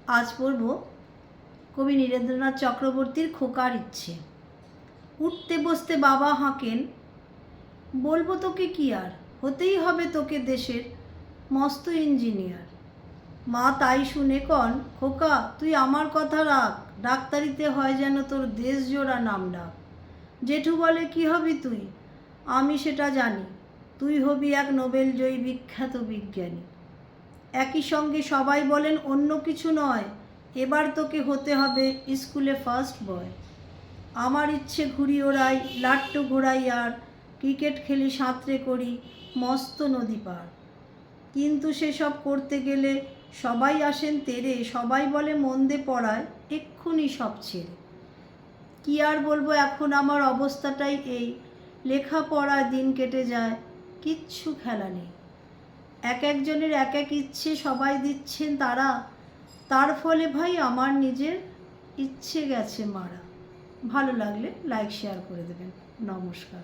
আজ পড়ব কবি নীরেন্দ্রনাথ চক্রবর্তীর খোকার ইচ্ছে। উঠতে বসতে বাবা হাঁকেন, বলবো তোকে কি আর, হতেই হবে তোকে দেশের মস্ত ইঞ্জিনিয়ার। মা তাই শুনে কন, খোকা তুই আমার কথা রাখ, ডাক্তারিতে হয় যেন তোর দেশ জোড়া নাম ডাক। জেঠু বলে কি হবি তুই, আমি সেটা জানি, তুই হবি এক নোবেলজয়ী বিখ্যাত বিজ্ঞানী। একই সঙ্গে সবাই বলেন অন্য কিছু নয়, এবার তোকে হতে হবে স্কুলে ফার্স্ট বয়। আমার ইচ্ছে ঘুড়ি ওড়াই, লাট্টু ঘোড়াই, আর ক্রিকেট খেলি, সাঁতরে করি মস্ত নদী পার। কিন্তু সেসব করতে গেলে সবাই আসেন তেরে, সবাই বলে মন্দে পড়ায় এক্ষুনি সব ছেড়ে। কি আর বলবো, এখন আমার অবস্থাটাই এই, লেখাপড়ায় দিন কেটে যায়, কিচ্ছু খেলা নেই। এক একজনের এক এক ইচ্ছে সবাই দিচ্ছেন তারা, তার ফলে ভাই আমার নিজের ইচ্ছে গেছে মারা। ভালো লাগলে লাইক শেয়ার করে দেবেন। নমস্কার।